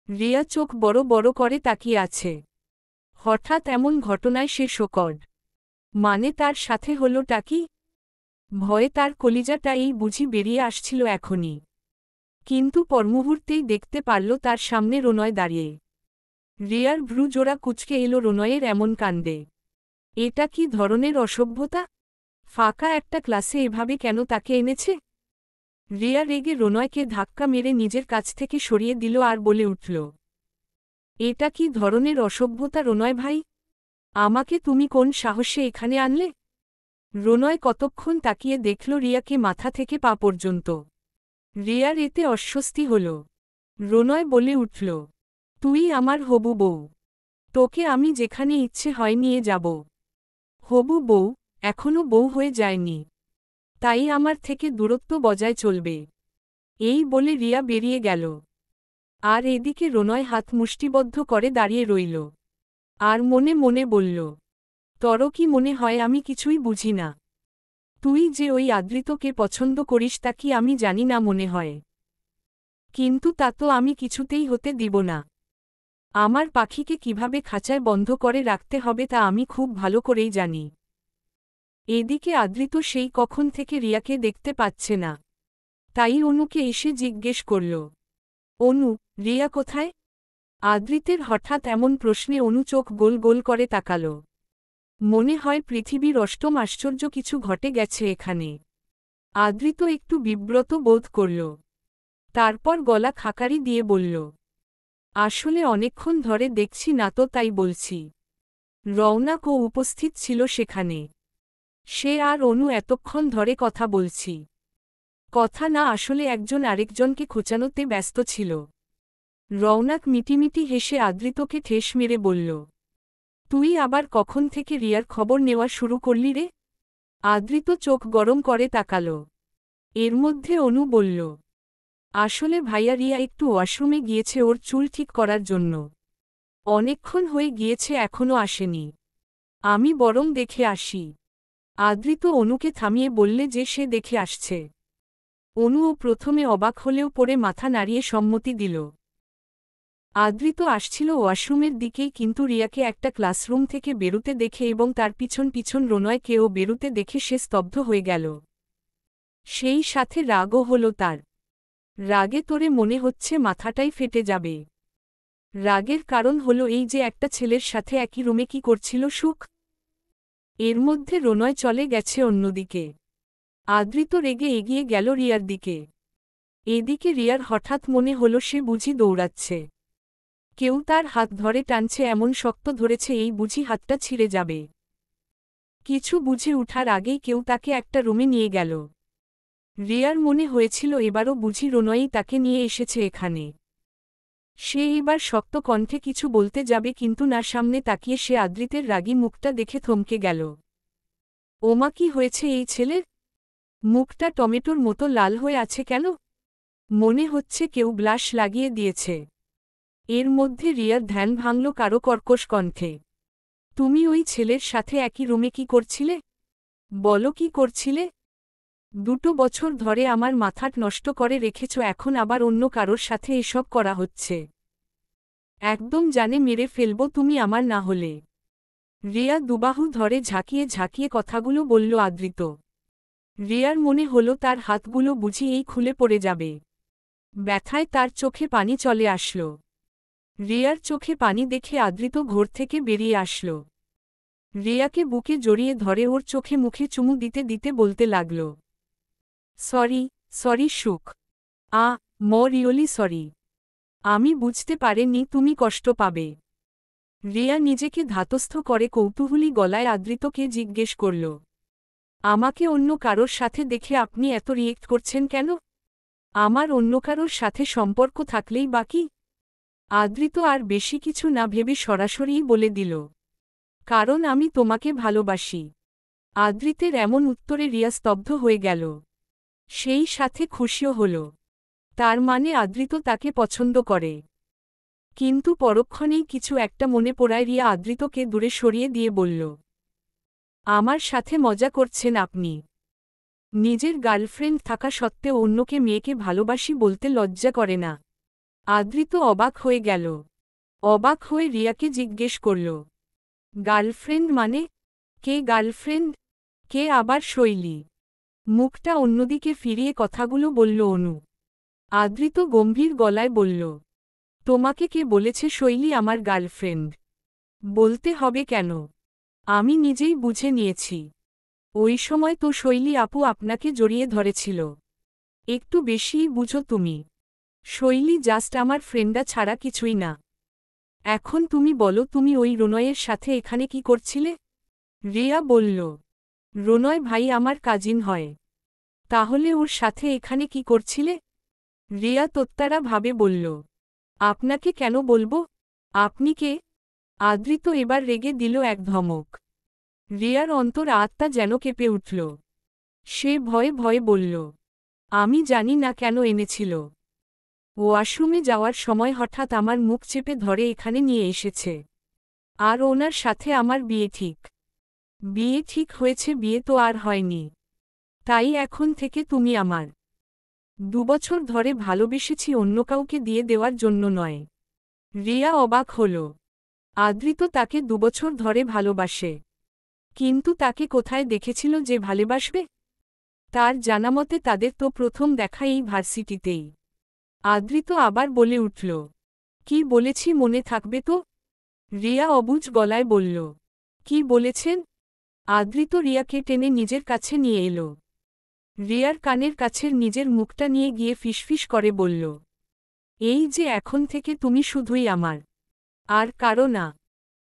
রিয়া চোখ বড় বড় করে তাকিয়ে আছে। হঠাৎ এমন ঘটনায় সে শোকড। মানে তার সাথে হলোটা কি? ভয়ে তার কলিজাটা এই বুঝি বেরিয়ে আসছিল এখনই। কিন্তু পরমুহূর্তেই দেখতে পারল তার সামনে রোনয় দাঁড়িয়ে। রিয়ার ভ্রু জোড়া কুঁচকে এলো রোনয়ের এমন কাণ্ডে। এটা কি ধরনের অসভ্যতা? ফাঁকা একটা ক্লাসে এভাবে কেন তাকে এনেছে? রিয়া রেগে রোনয়কে ধাক্কা মেরে নিজের কাছ থেকে সরিয়ে দিল আর বলে উঠল, এটা কি ধরনের অসভ্যতা রোনয় ভাই? আমাকে তুমি কোন সাহসে এখানে আনলে? রোনয় কতক্ষণ তাকিয়ে দেখল রিয়াকে মাথা থেকে পা পর্যন্ত। রিয়ার এতে অস্বস্তি হল। রোনয় বলে উঠল, তুই আমার হবু বউ। তোকে আমি যেখানে ইচ্ছে হয় নিয়ে যাব। হবু বউ, এখনো বউ হয়ে যায়নি, তাই আমার থেকে দূরত্ব বজায় চলবে। এই বলে রিয়া বেরিয়ে গেল। আর এদিকে রোনয় হাত মুষ্টিবদ্ধ করে দাঁড়িয়ে রইল। আর মনে মনে বলল, তর কি মনে হয় আমি কিছুই বুঝি না? তুই যে ওই আদৃতকে পছন্দ করিস তা কি আমি জানি না মনে হয়? কিন্তু তা তো আমি কিছুতেই হতে দিব না। আমার পাখিকে কিভাবে খাঁচায় বন্ধ করে রাখতে হবে তা আমি খুব ভালো করেই জানি। এদিকে আদৃত সেই কখন থেকে রিয়াকে দেখতে পাচ্ছে না। তাই অনুকে এসে জিজ্ঞেস করল, অনু, রিয়া কোথায়? আদৃতের হঠাৎ এমন প্রশ্নে অনু চোখ গোল গোল করে তাকাল। মনে হয় পৃথিবীর অষ্টম আশ্চর্য কিছু ঘটে গেছে এখানে। আদৃত একটু বিব্রত বোধ করল। তারপর গলা খাকারি দিয়ে বলল, আসলে অনেকক্ষণ ধরে দেখছি না তো তাই বলছি। রওনাকও উপস্থিত ছিল সেখানে। সে আর অনু এতক্ষণ ধরে কথা বলছি। কথা না, আসলে একজন আরেকজনকে খোঁচানোতে ব্যস্ত ছিল। রওনাক মিটিমিটি হেসে আদৃতকে ঠেস মেরে বলল, তুই আবার কখন থেকে রিয়ার খবর নেওয়া শুরু করলি রে? আদৃত চোখ গরম করে তাকাল। এর মধ্যে অনু বলল, আসলে ভাইয়া রিয়া একটু ওয়াশরুমে গিয়েছে ওর চুল ঠিক করার জন্য। অনেকক্ষণ হয়ে গিয়েছে এখনও আসেনি। আমি বরং দেখে আসি। আদৃত অনুকে থামিয়ে বললে যে সে দেখে আসছে। অনুও প্রথমে অবাক হলেও পরে মাথা নাড়িয়ে সম্মতি দিল। আদৃত আসছিল ওয়াশরুমের দিকেই, কিন্তু রিয়াকে একটা ক্লাসরুম থেকে বেরুতে দেখে এবং তার পিছন পিছন রোনয়কেও বেরুতে দেখে সে স্তব্ধ হয়ে গেল। সেই সাথে রাগও হল তার। রাগে তোরে মনে হচ্ছে মাথাটাই ফেটে যাবে। রাগের কারণ হল এই যে একটা ছেলের সাথে একই রুমে কি করছিল সুখ। এর মধ্যে রোনয় চলে গেছে অন্যদিকে। আদৃত রেগে এগিয়ে গেল রিয়ার দিকে। এদিকে রিয়ার হঠাৎ মনে হল সে বুঝি দৌড়াচ্ছে। কেউ তার হাত ধরে টানছে, এমন শক্ত ধরেছে এই বুঝি হাতটা ছিঁড়ে যাবে। কিছু বুঝে উঠার আগেই কেউ তাকে একটা রুমে নিয়ে গেল। রিয়ার মনে হয়েছিল এবারও বুঝি রোনয়ই তাকে নিয়ে এসেছে এখানে। সে এবার শক্ত কণ্ঠে কিছু বলতে যাবে, কিন্তু না, সামনে তাকিয়ে সে আদৃতের রাগী মুখটা দেখে থমকে গেল। ওমা, কি হয়েছে এই ছেলের? মুখটা টমেটোর মতো লাল হয়ে আছে কেন? মনে হচ্ছে কেউ ব্লাশ লাগিয়ে দিয়েছে। এর মধ্যে রিয়ার ধ্যান ভাঙল কারো কর্কশ কণ্ঠে। তুমি ওই ছেলের সাথে একই রুমে কি করছিলে? বলো কি করছিলে? 2 বছর ধরে আমার মাথাট নষ্ট করে রেখেছ, এখন আবার অন্য কারোর সাথে এসব করা হচ্ছে। একদম জানে মেরে ফেলব তুমি আমার না হলে। রিয়া দুবাহু ধরে ঝাঁকিয়ে ঝাঁকিয়ে কথাগুলো বলল আদৃত। রিয়ার মনে হলো তার হাতগুলো বুঝি এই খুলে পড়ে যাবে। ব্যথায় তার চোখে পানি চলে আসল। রিয়ার চোখে পানি দেখে আদৃত ঘর থেকে বেরিয়ে আসল। রিয়াকে বুকে জড়িয়ে ধরে ওর চোখে মুখে চুমু দিতে দিতে বলতে লাগল, সরি, সরি সুখ। রিয়লি সরি। আমি বুঝতে পারিনি তুমি কষ্ট পাবে। রিয়া নিজেকে ধাতস্থ করে কৌতূহলী গলায় আদৃতকে জিজ্ঞেস করল, আমাকে অন্য কারোর সাথে দেখে আপনি এত রিয়েক্ট করছেন কেন? আমার অন্য কারোর সাথে সম্পর্ক থাকলেই বাকি। আদৃত আর বেশি কিছু না ভেবে সরাসরিই বলে দিল, কারণ আমি তোমাকে ভালোবাসি। আদৃতের এমন উত্তরে রিয়া স্তব্ধ হয়ে গেল। সেই সাথে খুশিও হল। তার মানে আদৃত তাকে পছন্দ করে। কিন্তু পরক্ষণেই কিছু একটা মনে পড়ায় রিয়া আদৃতকে দূরে সরিয়ে দিয়ে বলল, আমার সাথে মজা করছেন আপনি? নিজের গার্লফ্রেন্ড থাকা সত্ত্বেও অন্যকে মেয়েকে ভালোবাসি বলতে লজ্জা করে না? আদৃত অবাক হয়ে গেল। অবাক হয়ে রিয়াকে জিজ্ঞেস করল, গার্লফ্রেন্ড মানে? কে গার্লফ্রেন্ড? কে আবার শৈলী? মুখটা অন্যদিকে ফিরিয়ে কথাগুলো বলল অনু। আদৃত গম্ভীর গলায় বলল, তোমাকে কে বলেছে শৈলী আমার গার্লফ্রেন্ড? বলতে হবে কেন? আমি নিজেই বুঝে নিয়েছি। ওই সময় তো শৈলী আপু আপনাকে জড়িয়ে ধরেছিল। একটু বেশিই বুঝো তুমি। শৈলী জাস্ট আমার ফ্রেন্ডা ছাড়া কিছুই না। এখন তুমি বলো, তুমি ওই রোনয়ের সাথে এখানে কি করছিলে? রিয়া বলল, রোনয় ভাই আমার কাজিন হয়। তাহলে ওর সাথে এখানে কি করছিলে? রিয়া তোত্তারা ভাবে বলল, আপনাকে কেন বলবো? আপনি কে? আদৃত এবার রেগে দিল এক ধমক। রিয়ার অন্তর আত্মা যেন কেঁপে উঠল। সে ভয়ে ভয়ে বলল, আমি জানি না কেন এনেছিল। ওয়াশরুমে যাওয়ার সময় হঠাৎ আমার মুখ চেপে ধরে এখানে নিয়ে এসেছে। আর ওনার সাথে আমার বিয়ে ঠিক। বিয়ে ঠিক হয়েছে, বিয়ে তো আর হয়নি। তাই এখন থেকে তুমি আমার। 2 বছর ধরে ভালোবেসেছি, অন্য কাউকে দিয়ে দেওয়ার জন্য নয়। রিয়া অবাক হল। আদৃত তাকে 2 বছর ধরে ভালোবাসে। কিন্তু তাকে কোথায় দেখেছিল যে ভালোবাসবে? তার জানামতে তাদের তো প্রথম দেখা এই ভার্সিটিতেই। আদৃত আবার বলে উঠল, কি বলেছি মনে থাকবে তো? রিয়া অবুঝ গলায় বলল, কি বলেছেন? আদৃত রিয়াকে টেনে নিজের কাছে নিয়ে এলো। রিয়ার কানের কাছের নিজের মুখটা নিয়ে গিয়ে ফিসফিস করে বলল, এই যে এখন থেকে তুমি শুধুই আমার, আর কারো না।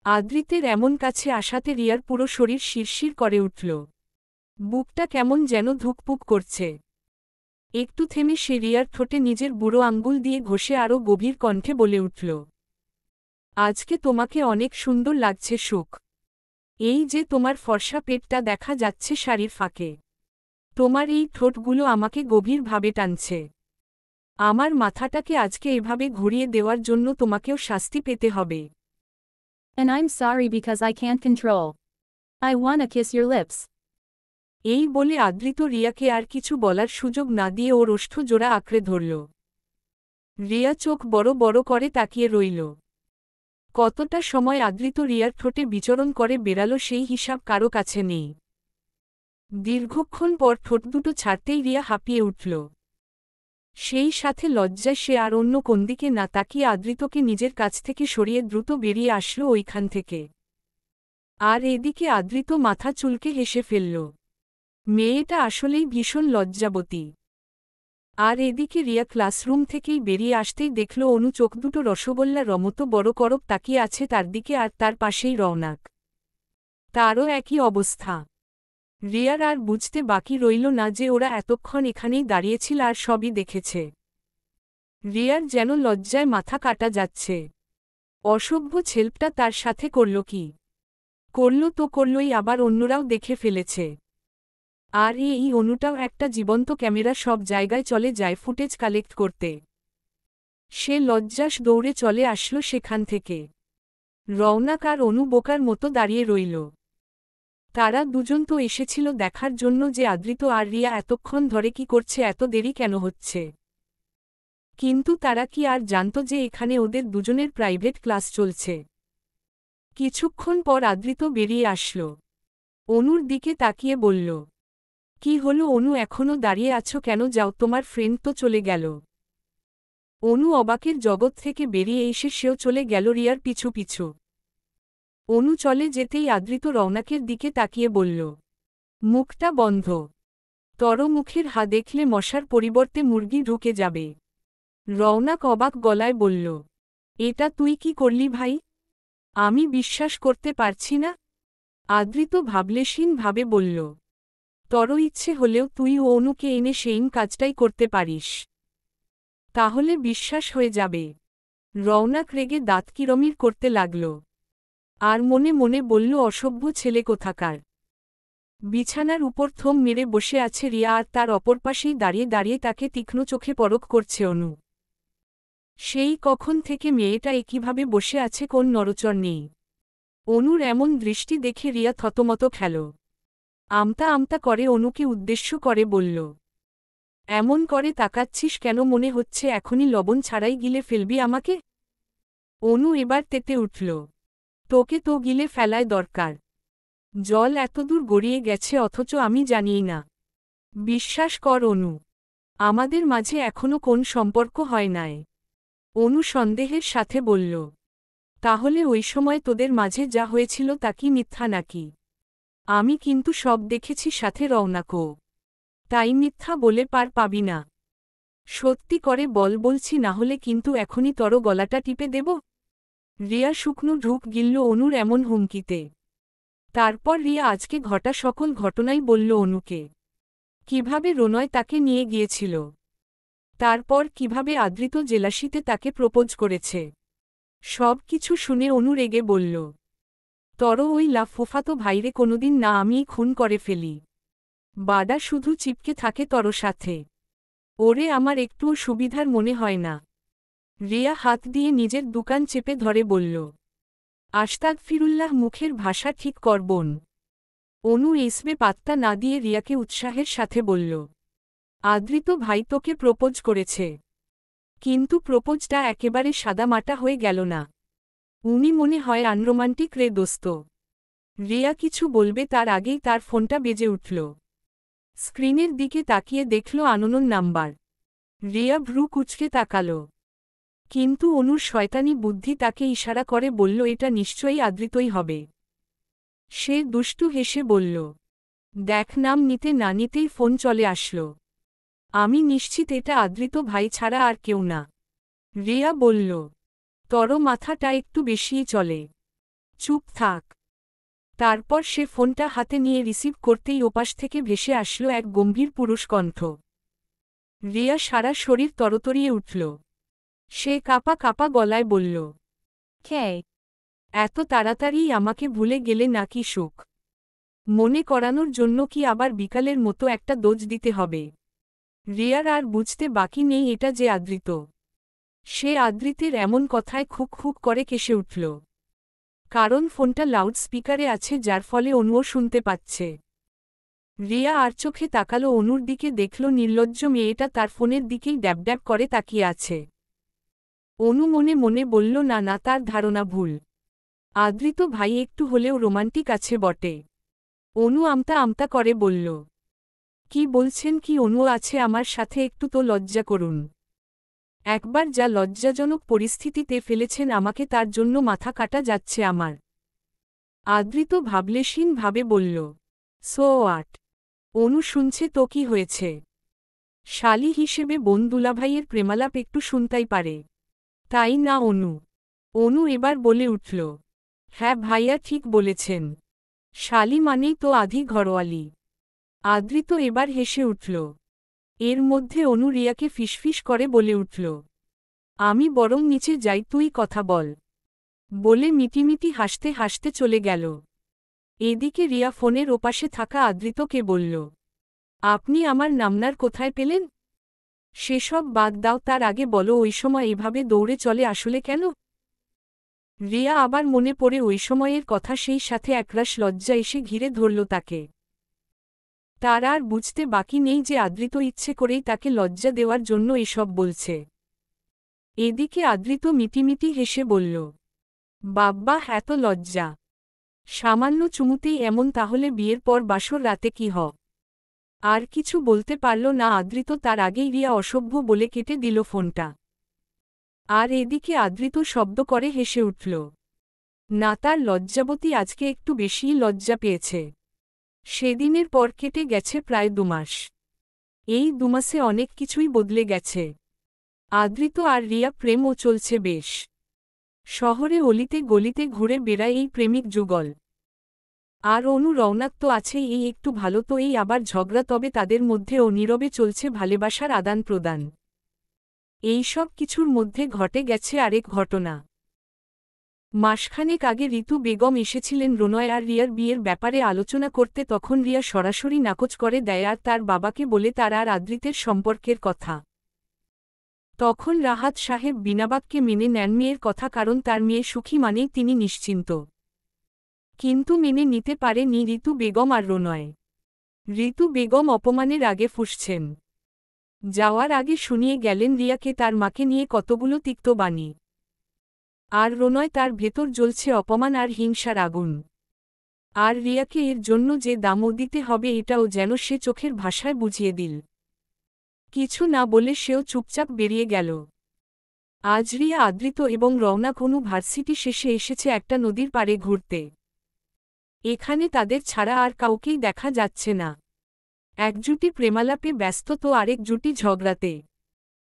আদৃতের এমন কাছে আসাতে রিয়ার পুরো শরীর শিরশির করে উঠল। বুকটা কেমন যেন ধুকপুক করছে। একটু থেমে সে রিয়ার ঠোঁটে নিজের বুড়ো আঙ্গুল দিয়ে ঘষে আরও গভীর কণ্ঠে বলে উঠল, আজকে তোমাকে অনেক সুন্দর লাগছে সুখ। এই যে তোমার ফর্সা পেটটা দেখা যাচ্ছে শাড়ির ফাঁকে। তোমার এই ঠোঁটগুলো আমাকে গভীরভাবে টানছে। আমার মাথাটাকে আজকে এভাবে ঘুরিয়ে দেওয়ার জন্য তোমাকেও শাস্তি পেতে হবে। And I'm sorry because I can't control. I wanna kiss your lips. এই বলে আদৃত রিয়াকে আর কিছু বলার সুযোগ না দিয়ে ওর ওষ্ঠ জোড়া আঁকড়ে ধরল। রিয়া চোখ বড় বড় করে তাকিয়ে রইল। কতটা সময় আদৃত রিয়ার ঠোঁটে বিচরণ করে বেরালো সেই হিসাব কারো কাছে নেই। দীর্ঘক্ষণ পর ঠোঁট দুটো ছাড়তেই রিয়া হাঁপিয়ে উঠল। সেই সাথে লজ্জায় সে আর অন্য কোনদিকে না তাকিয়ে আদৃতকে নিজের কাছ থেকে সরিয়ে দ্রুত বেরিয়ে আসলো ওইখান থেকে। আর এদিকে আদৃত মাথা চুলকে হেসে ফেলল। মেয়েটা আসলেই ভীষণ লজ্জাবতী। আর এদিকে রিয়া ক্লাসরুম থেকেই বেরিয়ে আসতেই দেখল অনু চোখ দুটো রসগোল্লা রমতো বড় করব তাকিয়ে আছে তার দিকে, আর তার পাশেই রওনাক। তারও একই অবস্থা। রিয়ার আর বুঝতে বাকি রইল না যে ওরা এতক্ষণ এখানেই দাঁড়িয়েছিল আর সবই দেখেছে। রিয়ার যেন লজ্জায় মাথা কাটা যাচ্ছে। অসভ্য ছেলেটা তার সাথে করল কি? করল তো করলই, আবার অন্যরাও দেখে ফেলেছে। আর এই অনুটাও একটা জীবন্ত ক্যামেরা, সব জায়গায় চলে যায় ফুটেজ কালেক্ট করতে। সে লজ্জাস দৌড়ে চলে আসলো সেখান থেকে। রওনাক আর অনু বোকার মতো দাঁড়িয়ে রইল। তারা দুজন তো এসেছিল দেখার জন্য যে আদৃত আর রিয়া এতক্ষণ ধরে কি করছে, এত দেরি কেন হচ্ছে। কিন্তু তারা কি আর জানত যে এখানে ওদের দুজনের প্রাইভেট ক্লাস চলছে। কিছুক্ষণ পর আদৃত বেরিয়ে আসল। অনুর দিকে তাকিয়ে বলল, কি হলো অনু, এখনও দাঁড়িয়ে আছো কেন? যাও, তোমার ফ্রেন্ড তো চলে গেল। অনু অবাকের জগৎ থেকে বেরিয়ে এসে সেও চলে গেল রিয়ার পিছু পিছু। অনু চলে যেতেই আদৃত রওনাকের দিকে তাকিয়ে বলল, মুখটা বন্ধ। তর মুখের হা দেখলে মশার পরিবর্তে মুরগি ঢুকে যাবে। রওনাক অবাক গলায় বলল, এটা তুই কি করলি ভাই? আমি বিশ্বাস করতে পারছি না। আদৃত ভাবলেশীনভাবে বলল, তর ইচ্ছে হলেও তুই ও অনুকে এনে সেইম কাজটাই করতে পারিস। তাহলে বিশ্বাস হয়ে যাবে। রওনাক রেগে দাঁত কিরমির করতে লাগল। আর মনে মনে বলল, অসভ্য ছেলে কোথাকার। বিছানার উপর থম মেরে বসে আছে রিয়া, আর তার অপর পাশেই দাঁড়িয়ে দাঁড়িয়ে তাকে তীক্ষ্ণ চোখে পরখ করছে অনু। সেই কখন থেকে মেয়েটা একইভাবে বসে আছে, কোন নড়চড় নেই। অনুর এমন দৃষ্টি দেখে রিয়া থতমত খেল। আমতা আমতা করে অনুকে উদ্দেশ্য করে বলল, এমন করে তাকাচ্ছিস কেন, মনে হচ্ছে এখনই লবণ ছাড়াই গিলে ফেলবি আমাকে? অনু এবার তেতে উঠল। তোকে তো গিলে ফেলায় দরকার। জল এতদূর গড়িয়ে গেছে অথচ আমি জানিই না। বিশ্বাস কর অনু, আমাদের মাঝে এখনো কোন সম্পর্ক হয় নাই। অনু সন্দেহের সাথে বলল, তাহলে ওই সময় তোদের মাঝে যা হয়েছিল তা কি মিথ্যা নাকি? আমি কিন্তু সব দেখেছি, সাথে রওনাকও। তাই মিথ্যা বলে পার পাবি না। সত্যি করে বল বলছি, না হলে কিন্তু এখনই তর গলাটা টিপে দেব। রিয়া শুকনো ঢুক গিলল অনুর এমন হুমকিতে। তারপর রিয়া আজকে ঘটা সকল ঘটনাই বলল অনুকে। কিভাবে রণয় তাকে নিয়ে গিয়েছিল, তারপর কিভাবে আদৃত জেলাসিতে তাকে প্রপোজ করেছে। সব কিছু শুনে অনু রেগে বলল, তর ওই ফুফাতো ভাইরে কোনোদিন না আমিই খুন করে ফেলি। বাডা শুধু চিপকে থাকে তর সাথে। ওরে আমার একটুও সুবিধার মনে হয় না। রিয়া হাত দিয়ে নিজের দোকান চেপে ধরে বলল, আস্তাগফিরুল্লাহ, মুখের ভাষা ঠিক কর বোন। অনু এসবে পাত্তা না দিয়ে রিয়াকে উৎসাহের সাথে বলল, আদৃত ভাই তোকে প্রপোজ করেছে, কিন্তু প্রপোজটা একেবারে সাদামাটা হয়ে গেল না। উনি মনে হয় আনরোমান্টিক রে দোস্ত। রিয়া কিছু বলবে তার আগেই তার ফোনটা বেজে উঠল। স্ক্রিনের দিকে তাকিয়ে দেখল আননোন নাম্বার। রিয়া ভ্রু কুঁচকে তাকাল, কিন্তু অনুর শয়তানি বুদ্ধি তাকে ইশারা করে বলল, এটা নিশ্চয়ই আদৃতই হবে। সে দুষ্টু হেসে বলল, দেখ, নাম নিতে না নিতেই ফোন চলে আসল। আমি নিশ্চিত এটা আদৃত ভাই ছাড়া আর কেউ না। রিয়া বলল, তর মাথাটা একটু বেশিই চলে, চুপ থাক। তারপর সে ফোনটা হাতে নিয়ে রিসিভ করতেই ওপাশ থেকে ভেসে আসলো এক গম্ভীর পুরুষ কণ্ঠ। রিয়া সারা শরীর তরতরিয়ে উঠল। সে কাঁপা কাঁপা গলায় বলল, কে? এত তাড়াতাড়িই আমাকে ভুলে গেলে নাকি? সুখ মনে করানোর জন্য কি আবার বিকালের মতো একটা ডোজ দিতে হবে? রিয়ার আর বুঝতে বাকি নেই এটা যে আদৃত। সে আদৃতের এমন কথায় খুক খুক করে কেসে উঠল, কারণ ফোনটা লাউড স্পিকারে আছে, যার ফলে অনুও শুনতে পাচ্ছে। রিয়া আর চোখে তাকালো অনুর দিকে, দেখল নির্লজ্জ মেয়েটা তার ফোনের দিকেই ড্যাব ড্যাব করে তাকিয়ে আছে। অনু মনে মনে বলল, না না, তার ধারণা ভুল। আদৃত ভাই একটু হলেও রোমান্টিক আছে বটে। অনু আমতা আমতা করে বলল, কি বলছেন কি? অনু আছে আমার সাথে, একটু তো লজ্জা করুন। একবার যা লজ্জাজনক পরিস্থিতিতে ফেলেছেন আমাকে, তার জন্য মাথা কাটা যাচ্ছে আমার। আদৃত ভাবলেশীন ভাবে বলল, সো হোয়াট? অনু শুনছে তো কি হয়েছে? শালী হিসেবে বোন দুলাভাইয়ের প্রেমালাপ একটু শুনতাই পারে, তাই না অনু? অনু এবার বলে উঠল, হ্যাঁ ভাইয়া, ঠিক বলেছেন। শালী মানেই তো আধি ঘরোয়ালি। আদৃত এবার হেসে উঠল। এর মধ্যে অনু রিয়াকে ফিসফিস করে বলে উঠল, আমি বরং নিচে যাই, তুই কথা বল। বলে মিটিমিটি হাসতে হাসতে চলে গেল। এদিকে রিয়া ফোনের ওপাশে থাকা আদৃতকে বলল, আপনি আমার নামনার কোথায় পেলেন? সেসব বাদ দাও, তার আগে বলো ওই সময় এভাবে দৌড়ে চলে আসলে কেন? রিয়া আবার মনে পড়ে ওই সময়ের কথা, সেই সাথে একরাশ লজ্জা এসে ঘিরে ধরল তাকে। তার আর বুঝতে বাকি নেই যে আদৃত ইচ্ছে করেই তাকে লজ্জা দেওয়ার জন্য এসব বলছে। এদিকে আদৃত মিটিমিটি হেসে বলল, বাব্বা, এত লজ্জা! সামান্য চুমুতেই এমন, তাহলে বিয়ের পর বাসর রাতে কি হ? আর কিছু বলতে পারল না আদৃত, তার আগেই রিয়া অসভ্য বলে কেটে দিল ফোনটা। আর এদিকে আদৃত শব্দ করে হেসে উঠল। না, তার লজ্জাবতী আজকে একটু বেশিই লজ্জা পেয়েছে। সেদিনের পর কেটে গেছে প্রায় 2 মাস। এই 2 মাসে অনেক কিছুই বদলে গেছে। আদৃত আর রিয়া প্রেমও চলছে বেশ। শহরে অলিতে গলিতে ঘুরে বেড়ায় এই প্রেমিক যুগল। আর অনু রওনাক তো আছেই, এই একটু ভালো তো এই আবার ঝগড়া, তবে তাদের মধ্যেও নীরবে চলছে ভালোবাসার আদান প্রদান। এই সব কিছুর মধ্যে ঘটে গেছে আরেক ঘটনা। মাসখানেক আগে ঋতু বেগম এসেছিলেন রণয় আর রিয়ার বিয়ের ব্যাপারে আলোচনা করতে, তখন রিয়া সরাসরি নাকচ করে দেয় আর তার বাবাকে বলে তার আর আদৃতের সম্পর্কের কথা। তখন রাহাত সাহেব বিনাবাক্যে মেনে নেন মেয়ের কথা, কারণ তার মেয়ে সুখী মানেই তিনি নিশ্চিন্ত। কিন্তু মেনে নিতে পারেনি ঋতু বেগম আর রণয়। ঋতু বেগম অপমানের আগে ফুঁসছেন। যাওয়ার আগে শুনিয়ে গেলেন রিয়াকে তার মাকে নিয়ে কতগুলো তিক্ত বাণী। আর রোনয় তার ভেতর জ্বলছে অপমান আর হিংসার আগুন। আর রিয়াকে এর জন্য যে দামও দিতে হবে এটাও যেন সে চোখের ভাষায় বুঝিয়ে দিল। কিছু না বলে সেও চুপচাপ বেরিয়ে গেল। আজ রিয়া আদৃত এবং রওনাক অনু ভার্সিটি শেষে এসেছে একটা নদীর পাড়ে ঘুরতে। এখানে তাদের ছাড়া আর কাউকেই দেখা যাচ্ছে না। এক জুটি প্রেমালাপে ব্যস্ত তো আরেক জুটি ঝগড়াতে।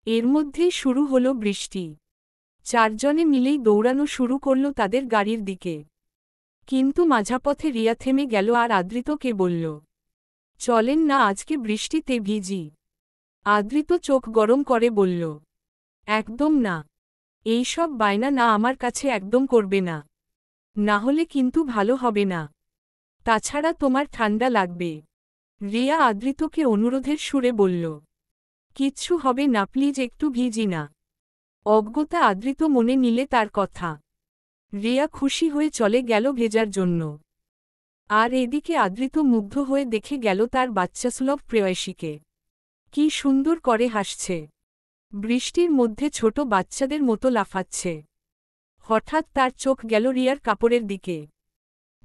এর মধ্যেই শুরু হলো বৃষ্টি। চারজনে মিলেই দৌড়ানো শুরু করল তাদের গাড়ির দিকে। কিন্তু মাঝাপথে রিয়া থেমে গেল আর আদৃতকে বলল, চলেন না আজকে বৃষ্টিতে ভিজি। আদৃত চোখ গরম করে বলল, একদম না। এইসব বায়না না আমার কাছে একদম করবে না। না হলে কিন্তু ভালো হবে না। তাছাড়া তোমার ঠান্ডা লাগবে। রিয়া আদৃতকে অনুরোধের সুরে বলল, কিচ্ছু হবে না প্লিজ একটু ভিজি না। অজ্ঞতা আদৃত মনে নিলে তার কথা। রিয়া খুশি হয়ে চলে গেল ভেজার জন্য। আর এদিকে আদৃত মুগ্ধ হয়ে দেখে গেল তার বাচ্চাসুলভ প্রেয়সীকে। কি সুন্দর করে হাসছে। বৃষ্টির মধ্যে ছোট বাচ্চাদের মতো লাফাচ্ছে। হঠাৎ তার চোখ গেল রিয়ার কাপড়ের দিকে।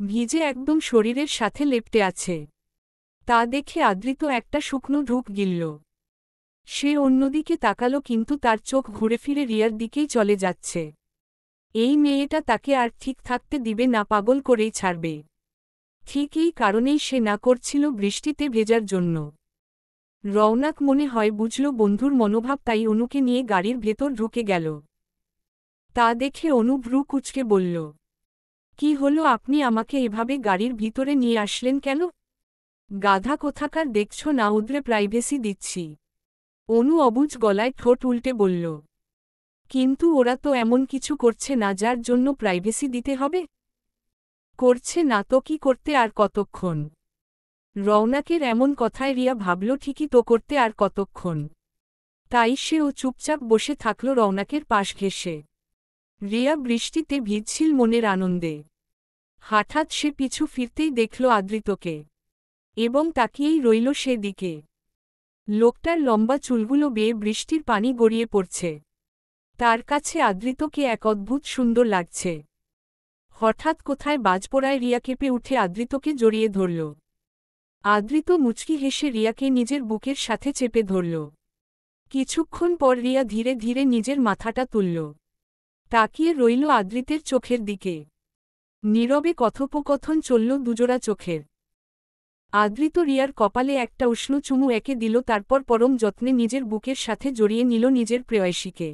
ভিজে একদম শরীরের সাথে লেপ্টে আছে। তা দেখে আদৃত একটা শুকনো ঢুক গিলল। সে অন্যদিকে তাকালো কিন্তু তার চোখ ঘুরে ফিরে রিয়ার দিকেই চলে যাচ্ছে। এই মেয়েটা তাকে আর ঠিক থাকতে দিবে না, পাগল করেই ছাড়বে। ঠিক এই কারণেই সে না করছিল বৃষ্টিতে ভেজার জন্য। রওনাক মনে হয় বুঝল বন্ধুর মনোভাব, তাই অনুকে নিয়ে গাড়ির ভেতর ঢুকে গেল। তা দেখে অনু ভ্রু কুঁচকে বলল, কি হলো, আপনি আমাকে এভাবে গাড়ির ভিতরে নিয়ে আসলেন কেন? গাধা কোথাকার, দেখছ না উদ্রে প্রাইভেসি দিচ্ছি। অনু অবুঝ গলায় ঠোঁট উল্টে বলল, কিন্তু ওরা তো এমন কিছু করছে না যার জন্য প্রাইভেসি দিতে হবে। করছে না তো কি করতে আর কতক্ষণ? রওনাকের এমন কথায় রিয়া ভাবল ঠিকই তো, করতে আর কতক্ষণ। তাই সেও চুপচাপ বসে থাকল রওনাকের পাশ ঘেঁষে। রিয়া বৃষ্টিতে ভিজছিল মনের আনন্দে। হঠাৎ সে পিছু ফিরতেই দেখল আদৃতকে। এবং তাকিয়েই রইল সে দিকে। লোকটার লম্বা চুলগুলো বেয়ে বৃষ্টির পানি গড়িয়ে পড়ছে। তার কাছে আদৃতকে এক অদ্ভুত সুন্দর লাগছে। হঠাৎ কোথায় বাজ পড়ায় রিয়া কেঁপে উঠে আদৃতকে জড়িয়ে ধরল। আদৃত মুচকি হেসে রিয়াকে নিজের বুকের সাথে চেপে ধরল। কিছুক্ষণ পর রিয়া ধীরে ধীরে নিজের মাথাটা তুলল। তাকিয়ে রইল আদৃতের চোখের দিকে। নীরবে কথোপকথন চলল দুজোড়া চোখের। আদৃত রিয়ার কপালে একটা উষ্ণ চুমু এঁকে দিল, তারপর পরম যত্নে নিজের বুকের সাথে জড়িয়ে নিল নিজের প্রেয়সীকে।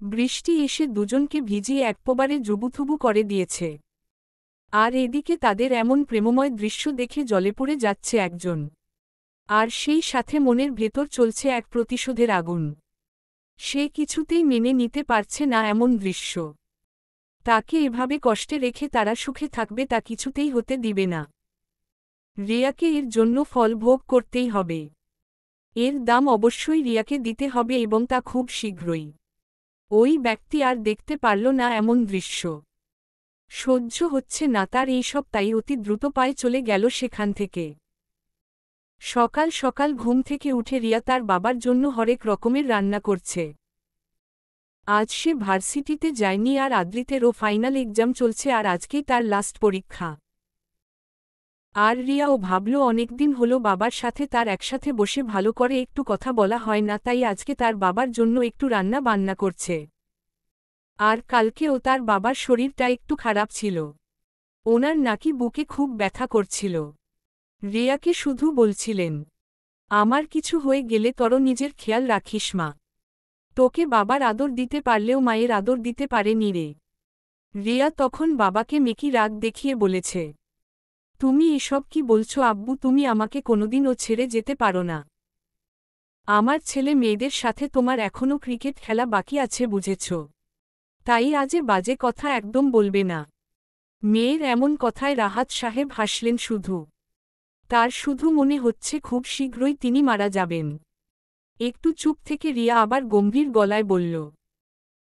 বৃষ্টি এসে দুজনকে ভিজিয়ে একপ্রবারে জুবুথুবু করে দিয়েছে। আর এদিকে তাদের এমন প্রেমময় দৃশ্য দেখে জলে পড়ে যাচ্ছে একজন। আর সেই সাথে মনের ভেতর চলছে এক প্রতিশোধের আগুন। সে কিছুতেই মেনে নিতে পারছে না এমন দৃশ্য। তাকে এভাবে কষ্টে রেখে তারা সুখে থাকবে তা কিছুতেই হতে দিবে না। রিয়াকে এর জন্য ফল ভোগ করতেই হবে। এর দাম অবশ্যই রিয়াকে দিতে হবে, এবং তা খুব শীঘ্রই। ওই ব্যক্তি আর দেখতে পারল না এমন দৃশ্য। সহ্য হচ্ছে না তার এইসব, তাই অতি দ্রুত পায়ে চলে গেল সেখান থেকে। সকাল সকাল ঘুম থেকে উঠে রিয়া তার বাবার জন্য হরেক রকমের রান্না করছে। আজ সে ভার্সিটিতে যায়নি, আর আদৃতেরও ফাইনাল এক্সাম চলছে, আর আজকেই তার লাস্ট পরীক্ষা। আর রিয়াও ভাবল অনেকদিন হলো বাবার সাথে তার একসাথে বসে ভালো করে একটু কথা বলা হয় না, তাই আজকে তার বাবার জন্য একটু রান্না বান্না করছে। আর কালকেও তার বাবার শরীরটা একটু খারাপ ছিল। ওনার নাকি বুকে খুব ব্যথা করছিল। রিয়াকে শুধু বলছিলেন, আমার কিছু হয়ে গেলে তর নিজের খেয়াল রাখিস মা। তোকে বাবার আদর দিতে পারলেও মায়ের আদর দিতে পারেনি রে। রিয়া তখন বাবাকে মেকি রাগ দেখিয়ে বলেছে, তুমি এসব কি বলছো আব্বু? তুমি আমাকে কোনোদিনও ছেড়ে যেতে পারো না। আমার ছেলে মেয়েদের সাথে তোমার এখনও ক্রিকেট খেলা বাকি আছে, বুঝেছ? তাই আজে বাজে কথা একদম বলবে না। মেয়ের এমন কথায় রাহাত সাহেব হাসলেন শুধু। তার শুধু মনে হচ্ছে খুব শীঘ্রই তিনি মারা যাবেন। একটু চুপ থেকে রিয়া আবার গম্ভীর গলায় বলল,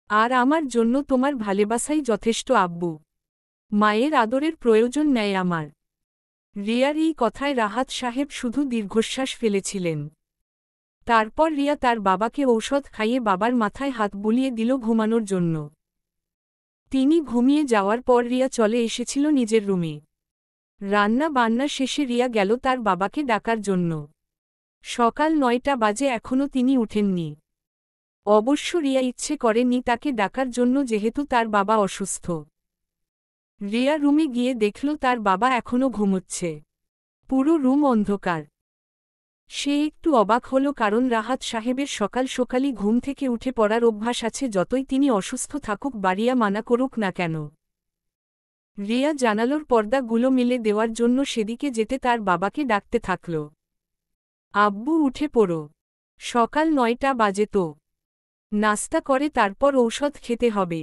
আর আমার জন্য তোমার ভালোবাসাই যথেষ্ট আব্বু। মায়ের আদরের প্রয়োজন নেই আমার। রিয়ার এই কথায় রাহাত সাহেব শুধু দীর্ঘশ্বাস ফেলেছিলেন। তারপর রিয়া তার বাবাকে ঔষধ খাইয়ে বাবার মাথায় হাত বুলিয়ে দিল ঘুমানোর জন্য। তিনি ঘুমিয়ে যাওয়ার পর রিয়া চলে এসেছিল নিজের রুমে। রান্না বান্না শেষে রিয়া গেল তার বাবাকে ডাকার জন্য। সকাল ৯টা বাজে এখনও তিনি উঠেননি। অবশ্য রিয়া ইচ্ছে করেনি তাকে ডাকার জন্য যেহেতু তার বাবা অসুস্থ। রিয়া রুমে গিয়ে দেখল তার বাবা এখনও ঘুমোচ্ছে। পুরো রুম অন্ধকার। সে একটু অবাক হল কারণ রাহাত সাহেবের সকাল সকালই ঘুম থেকে উঠে পড়ার অভ্যাস আছে যতই তিনি অসুস্থ থাকুক বাড়িয়া মানা করুক না কেন। রিয়া জানালার পর্দাগুলো মেলে দেওয়ার জন্য সেদিকে যেতে তার বাবাকে ডাকতে থাকল। আব্বু উঠে পড়ো, সকাল ৯টা বাজে তো, নাস্তা করে তারপর ঔষধ খেতে হবে।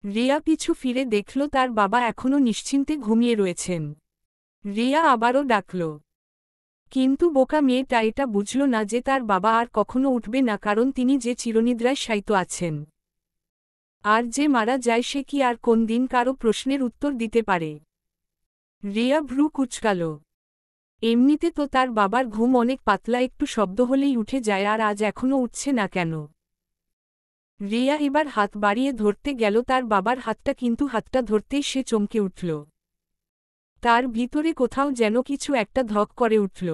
রিয়া পিছু ফিরে দেখল তার বাবা এখনও নিশ্চিন্তে ঘুমিয়ে রয়েছেন। রিয়া আবারও ডাকল, কিন্তু বোকা মেয়েটা এটা বুঝল না যে তার বাবা আর কখনো উঠবে না কারণ তিনি যে চিরনিদ্রায় শায়িত আছেন। আর যে মারা যায় সে কি আর কোন দিন কারো প্রশ্নের উত্তর দিতে পারে। রিয়া ভ্রু কুঁচকাল। এমনিতে তো তার বাবার ঘুম অনেক পাতলা, একটু শব্দ হলেই উঠে যায়, আর আজ এখনও উঠছে না কেন। রিয়া এবার হাত বাড়িয়ে ধরতে গেল তার বাবার হাতটা, কিন্তু হাতটা ধরতেই সে চমকে উঠল। তার ভিতরে কোথাও যেন কিছু একটা ধক করে উঠল।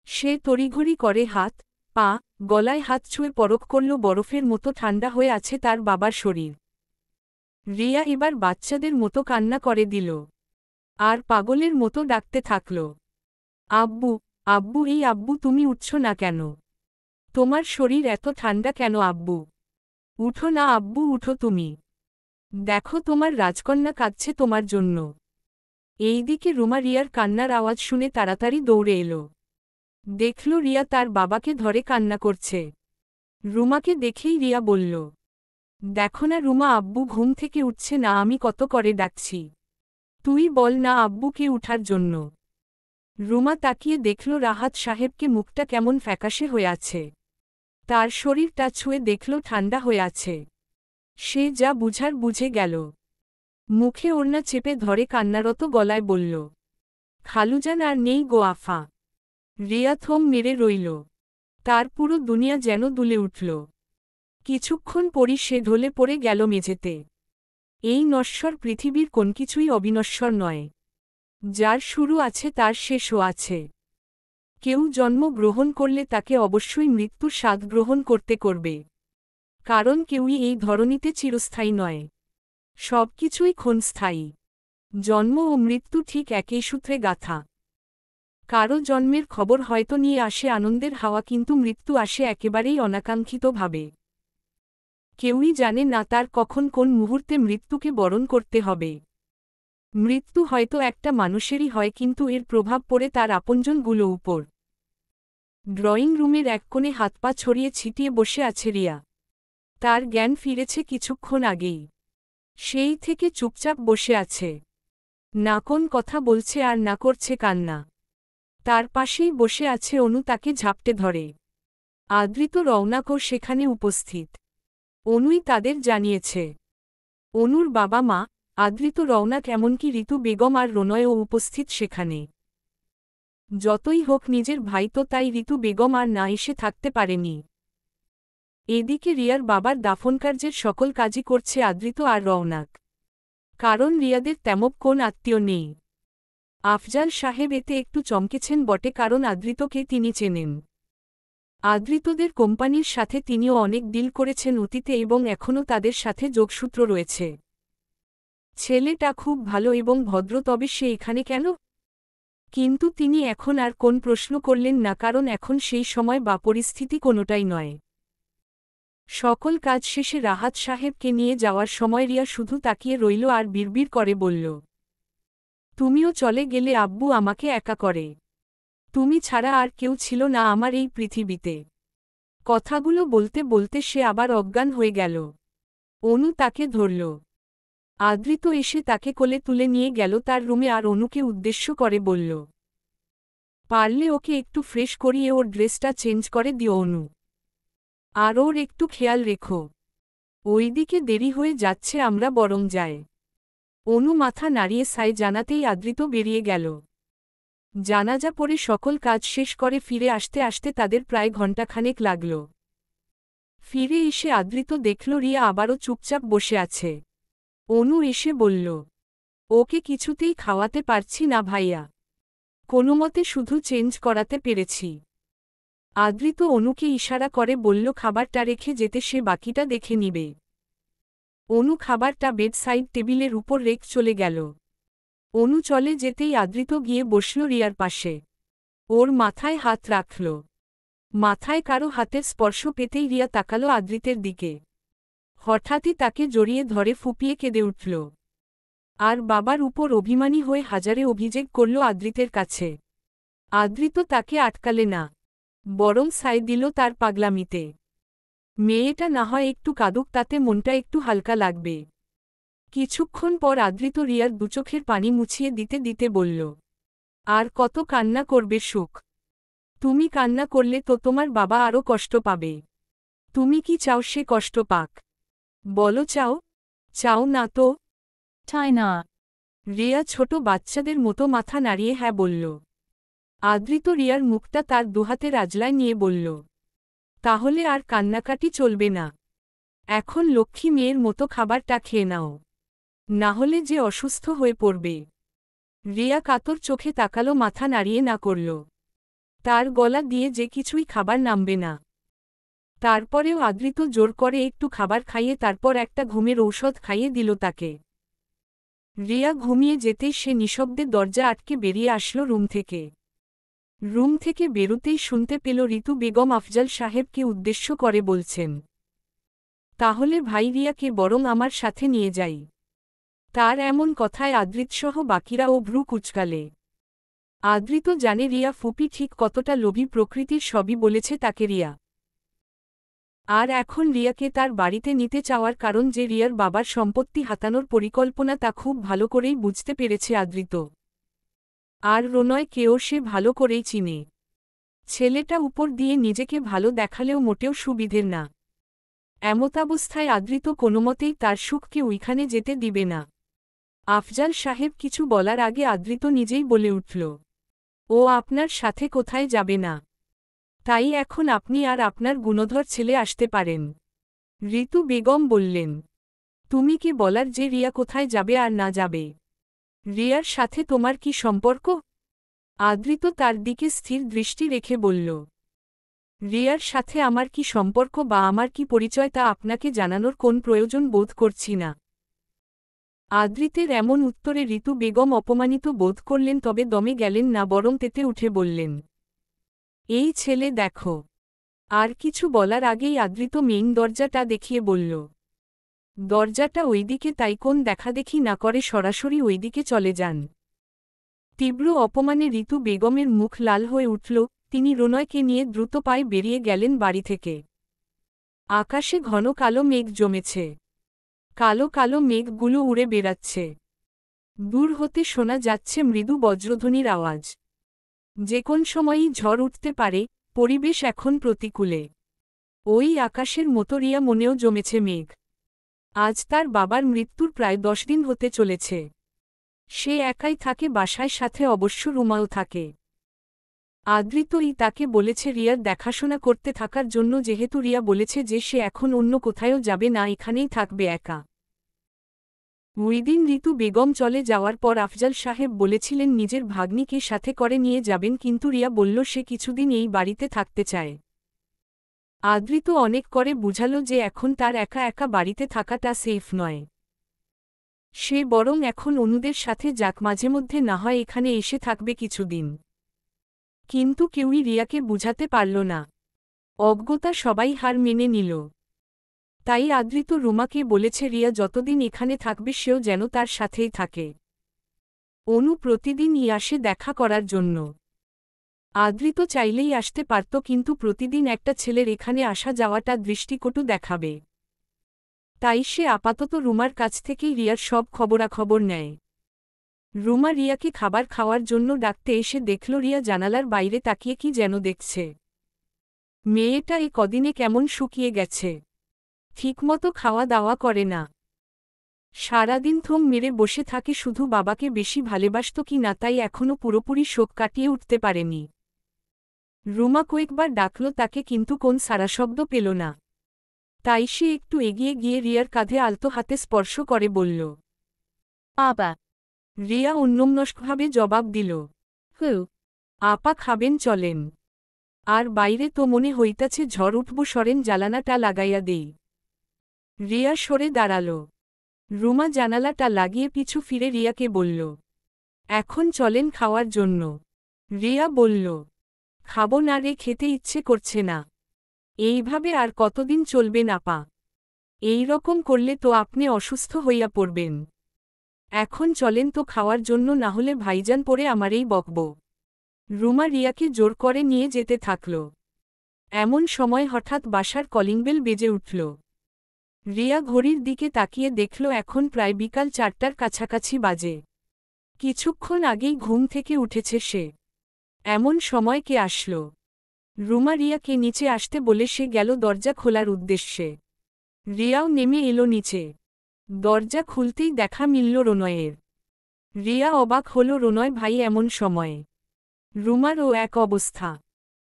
সে তড়িঘড়ি করে হাত, পা, গলায় হাত ছুঁয়ে পরখ করল বরফের মতো ঠান্ডা হয়ে আছে তার বাবার শরীর। রিয়া এবার বাচ্চাদের মতো কান্না করে দিল আর পাগলের মতো ডাকতে থাকল, আব্বু, আব্বু, এই আব্বু, তুমি উঠছ না কেন? তোমার শরীর এত ঠান্ডা কেন আব্বু? উঠো না আব্বু, উঠো তুমি। দেখো তোমার রাজকন্যা কাঁদছে তোমার জন্য। এইদিকে রুমা রিয়ার কান্নার আওয়াজ শুনে তাড়াতাড়ি দৌড়ে এলো। দেখল রিয়া তার বাবাকে ধরে কান্না করছে। রুমাকে দেখেই রিয়া বলল, দেখো না রুমা, আব্বু ঘুম থেকে উঠছে না, আমি কত করে ডাকছি। তুই বল না আব্বুকে উঠার জন্য। রুমা তাকিয়ে দেখল রাহাত সাহেবকে, মুখটা কেমন ফ্যাকাশে হয়ে আছে। তার শরীরটা ছুঁয়ে দেখল ঠান্ডা হয়ে আছে। সে যা বুঝার বুঝে গেল। মুখে ওড়না চেপে ধরে কান্নারত গলায় বলল, খালুজান আর নেই গো আফা। রিয়া থম মেরে রইল। তার পুরো দুনিয়া যেন দুলে উঠল। কিছুক্ষণ পরই সে ঢলে পড়ে গেল মেঝেতে। এই নশ্বর পৃথিবীর কোন কিছুই অবিনশ্বর নয়। যার শুরু আছে তার শেষও আছে। কেউ জন্ম গ্রহণ করলে তাকে অবশ্যই মৃত্যুর স্বাদ গ্রহণ করতে করবে। কারণ কেউই এই ধরনীতে চিরস্থায়ী নয়। সব কিছুই ক্ষণস্থায়ী। জন্ম ও মৃত্যু ঠিক একই সূত্রে গাঁথা। কারো জন্মের খবর হয়তো নিয়ে আসে আনন্দের হাওয়া, কিন্তু মৃত্যু আসে একেবারেই অনাকাঙ্ক্ষিতভাবে। কেউই জানে না তার কখন কোন মুহূর্তে মৃত্যুকে বরণ করতে হবে। মৃত্যু হয়তো একটা মানুষেরই হয়, কিন্তু এর প্রভাব পড়ে তার আপনজনগুলো উপর। ড্রয়িং রুমের এক কোণে হাত পা ছড়িয়ে ছিটিয়ে বসে আছে রিয়া। তার জ্ঞান ফিরেছে কিছুক্ষণ আগেই। সেই থেকে চুপচাপ বসে আছে। না কোন কথা বলছে আর না করছে কান্না। তার পাশেই বসে আছে অনু, তাকে ঝাপটে ধরে। আদৃত রওনাকও সেখানে উপস্থিত। অনুই তাদের জানিয়েছে। অনুর বাবা মা, আদৃত রওনাক, এমনকি ঋতু বেগম আর রনয়ও উপস্থিত সেখানে। যতই হোক নিজের ভাই তো, তাই ঋতু বেগম আর না এসে থাকতে পারেনি। এদিকে রিয়ার বাবার দাফনকার্যের সকল কাজই করছে আদৃত আর রওনাক। কারণ রিয়াদের তেমন কোন আত্মীয় নেই। আফজাল সাহেব এতে একটু চমকেছেন বটে, কারণ আদৃতকে তিনি চেনেন। আদৃতদের কোম্পানির সাথে তিনিও অনেক ডিল করেছেন অতীতে এবং এখনও তাদের সাথে যোগসূত্র রয়েছে। ছেলেটা খুব ভালো এবং ভদ্র, তবে সে এখানে কেন? কিন্তু তিনি এখন আর কোন প্রশ্ন করলেন না, কারণ এখন সেই সময় বা পরিস্থিতি কোনোটাই নয়। সকল কাজ শেষে রাহাত সাহেবকে নিয়ে যাওয়ার সময় রিয়া শুধু তাকিয়ে রইল আর বিড়বিড় করে বলল, তুমিও চলে গেলে আব্বু আমাকে একা করে। তুমি ছাড়া আর কেউ ছিল না আমার এই পৃথিবীতে। কথাগুলো বলতে বলতে সে আবার অজ্ঞান হয়ে গেল। অনু তাকে ধরল। আদৃত এসে তাকে কোলে তুলে নিয়ে গেল তার রুমে আর অনুকে উদ্দেশ্য করে বলল, পারলে ওকে একটু ফ্রেশ করিয়ে ওর ড্রেসটা চেঞ্জ করে দিও অনু। আর ওর একটু খেয়াল রেখো। ওইদিকে দেরি হয়ে যাচ্ছে, আমরা বরং যাই। অনু মাথা নাড়িয়ে সাই জানাতেই আদৃত বেরিয়ে গেল। জানাজা পড়ে সকল কাজ শেষ করে ফিরে আসতে আসতে তাদের প্রায় ঘণ্টাখানেক লাগল। ফিরে এসে আদৃত দেখল রিয়া আবারও চুপচাপ বসে আছে। অনু এসে বলল, ওকে কিছুতেই খাওয়াতে পারছি না ভাইয়া, কোনোমতে শুধু চেঞ্জ করাতে পেরেছি। আদৃত অনুকে ইশারা করে বলল খাবারটা রেখে যেতে, সে বাকিটা দেখে নিবে। অনু খাবারটা বেড সাইড টেবিলের উপর রেখ চলে গেল। অনু চলে যেতেই আদৃত গিয়ে বসল রিয়ার পাশে। ওর মাথায় হাত রাখল। মাথায় কারো হাতের স্পর্শ পেতেই রিয়া তাকালো আদৃতের দিকে। হঠাৎই তাকে জড়িয়ে ধরে ফুপিয়ে কেঁদে উঠল। আর বাবার উপর অভিমানী হয়ে হাজারে অভিযোগ করল আদৃতের কাছে। আদৃত তাকে আটকালে না, বরং সায় দিল তার পাগলামিতে। মেয়েটা না হয় একটু কাঁদুক, তাতে মনটা একটু হালকা লাগবে। কিছুক্ষণ পর আদৃত রিয়ার দুচোখের পানি মুছিয়ে দিতে দিতে বলল, আর কত কান্না করবে সুখ? তুমি কান্না করলে তো তোমার বাবা আরও কষ্ট পাবে। তুমি কি চাও সে কষ্ট পাক? বলো চাও? চাও না তো? তাই না? রিয়া ছোট বাচ্চাদের মতো মাথা নাড়িয়ে হ্যাঁ বলল। আদৃত রিয়ার মুখটা তার দুহাতের আজলায় নিয়ে বলল, তাহলে আর কান্নাকাটি চলবে না। এখন লক্ষ্মী মেয়ের মতো খাবারটা খেয়ে নাও, না হলে যে অসুস্থ হয়ে পড়বে। রিয়া কাতর চোখে তাকালো, মাথা নাড়িয়ে না করল। তার গলা দিয়ে যে কিছুই খাবার নামবে না। তারপরেও আদৃত জোর করে একটু খাবার খাইয়ে তারপর একটা ঘুমের ঔষধ খাইয়ে দিল তাকে। রিয়া ঘুমিয়ে যেতেই সে নিঃশব্দে দরজা আটকে বেরিয়ে আসলো রুম থেকে। রুম থেকে বেরোতেই শুনতে পেল ঋতু বেগম আফজাল সাহেবকে উদ্দেশ্য করে বলছেন, তাহলে ভাই রিয়াকে বরং আমার সাথে নিয়ে যাই। তার এমন কথায় আদৃতসহ বাকিরা ও ভ্রু কুচকালে। আদৃত জানে রিয়া ফুপি ঠিক কতটা লোভী প্রকৃতির, সবই বলেছে তাকে রিয়া। আর এখন রিয়াকে তার বাড়িতে নিতে চাওয়ার কারণ যে রিয়ার বাবার সম্পত্তি হাতানোর পরিকল্পনা, তা খুব ভালো করেই বুঝতে পেরেছে আদৃত। আর রনয়কেও সে ভালো করেই চিনে। ছেলেটা উপর দিয়ে নিজেকে ভালো দেখালেও মোটেও সুবিধের না। এমতাবস্থায় আদৃত কোনোমতেই তার সুখকে ওইখানে যেতে দিবে না। আফজাল সাহেব কিছু বলার আগে আদৃত নিজেই বলে উঠল, ও আপনার সাথে কোথায় যাবে না। তাই এখন আপনি আর আপনার গুণধর ছেলে আসতে পারেন। ঋতু বেগম বললেন, তুমি কি বলার যে রিয়া কোথায় যাবে আর না যাবে? রিয়ার সাথে তোমার কি সম্পর্ক? আদৃত তার দিকে স্থির দৃষ্টি রেখে বলল, রিয়ার সাথে আমার কি সম্পর্ক বা আমার কি পরিচয় তা আপনাকে জানানোর কোন প্রয়োজন বোধ করছি না। আদৃতের এমন উত্তরে ঋতু বেগম অপমানিত বোধ করলেন, তবে দমে গেলেন না, বরং তেতে উঠে বললেন, এই ছেলে দেখো। আর কিছু বলার আগেই আদৃত মেইন দরজাটা দেখিয়ে বলল, দরজাটা ওইদিকে, তাই কোন দেখাদেখি না করে সরাসরি ওইদিকে চলে যান। তীব্র অপমানে ঋতু বেগমের মুখ লাল হয়ে উঠল। তিনি রনয়কে নিয়ে দ্রুত পায়ে বেরিয়ে গেলেন বাড়ি থেকে। আকাশে ঘন কালো মেঘ জমেছে। কালো কালো মেঘগুলো উড়ে বেড়াচ্ছে। দূর হতে শোনা যাচ্ছে মৃদু বজ্রধ্বনির আওয়াজ। যে কোন সময়ই ঝড় উঠতে পারে, পরিবেশ এখন প্রতিকূলে। ওই আকাশের মতো রিয়া মনেও জমেছে মেঘ। আজ তার বাবার মৃত্যুর প্রায় 10 দিন হতে চলেছে। সে একাই থাকে বাসায়, সাথে অবশ্য রুমাও থাকে। আদৃতই তাকে বলেছে রিয়ার দেখাশোনা করতে থাকার জন্য, যেহেতু রিয়া বলেছে যে সে এখন অন্য কোথায়ও যাবে না, এখানেই থাকবে একা। ওইদিন ঋতু বেগম চলে যাওয়ার পর আফজাল সাহেব বলেছিলেন নিজের ভাগ্নিকে সাথে করে নিয়ে যাবেন, কিন্তু রিয়া বলল সে কিছুদিন এই বাড়িতে থাকতে চায়। আদৃত অনেক করে বুঝালো যে এখন তার একা একা বাড়িতে থাকাটা সেফ নয়। সে বরং এখন অনুদের সাথে যাক, মাঝেমধ্যে না হয় এখানে এসে থাকবে কিছুদিন। কিন্তু কেউই রিয়াকে বুঝাতে পারল না। অজ্ঞতা সবাই হার মেনে নিল। তাই আদৃত রুমাকে বলেছে রিয়া যতদিন এখানে থাকবে সেও যেন তার সাথেই থাকে। অনু প্রতিদিনই আসে দেখা করার জন্য। আদৃত চাইলেই আসতে পারত, কিন্তু প্রতিদিন একটা ছেলের এখানে আসা যাওয়াটা দৃষ্টিকটু দেখাবে। তাই সে আপাতত রুমার কাছ থেকেই রিয়ার সব খবরাখবর নেয়। রুমা রিয়াকে খাবার খাওয়ার জন্য ডাকতে এসে দেখল রিয়া জানালার বাইরে তাকিয়ে কি যেন দেখছে। মেয়েটা এ কদিনে কেমন শুকিয়ে গেছে, ঠিকমতো খাওয়া দাওয়া করে না। সারাদিন থম মেরে বসে থাকে, শুধু বাবাকে বেশি ভালোবাসত কি না তাই এখনও পুরোপুরি শোক কাটিয়ে উঠতে পারেনি। রুমা কয়েকবার ডাকল তাকে, কিন্তু কোন সাড়াশব্দ পেল না। তাই সে একটু এগিয়ে গিয়ে রিয়ার কাঁধে আলতো হাতে স্পর্শ করে বলল, Abba. রিয়া অন্যমনস্কভাবে জবাব দিল, Who? আপা খাবেন চলেন। আর বাইরে তো মনে হইতাছে ঝড় উঠব, সরেন জানালাটা লাগাইয়া দেই। রিয়া সরে দাঁড়াল। রুমা জানালাটা লাগিয়ে পিছু ফিরে রিয়াকে বলল, এখন চলেন খাওয়ার জন্য। রিয়া বলল, খাবো না রে, খেতে ইচ্ছে করছে না। এইভাবে আর কতদিন চলবেন আপা? এই রকম করলে তো আপনি অসুস্থ হইয়া পড়বেন। এখন চলেন তো খাওয়ার জন্য, না হলে ভাইজান পরে আমারেই বকব। রুমা রিয়াকে জোর করে নিয়ে যেতে থাকল। এমন সময় হঠাৎ বাসার কলিংবেল বেজে উঠল। রিয়া ঘড়ির দিকে তাকিয়ে দেখল এখন প্রায় বিকাল 4টার কাছাকাছি বাজে। কিছুক্ষণ আগেই ঘুম থেকে উঠেছে সে। এমন সময় কে আসল? রুমা রিয়াকে নিচে আসতে বলে সে গেল দরজা খোলার উদ্দেশ্যে। রিয়াও নেমে এলো নিচে। দরজা খুলতেই দেখা মিলল রনয়ের। রিয়া অবাক হল, রনয় ভাই এমন সময়ে? রুমারও এক অবস্থা।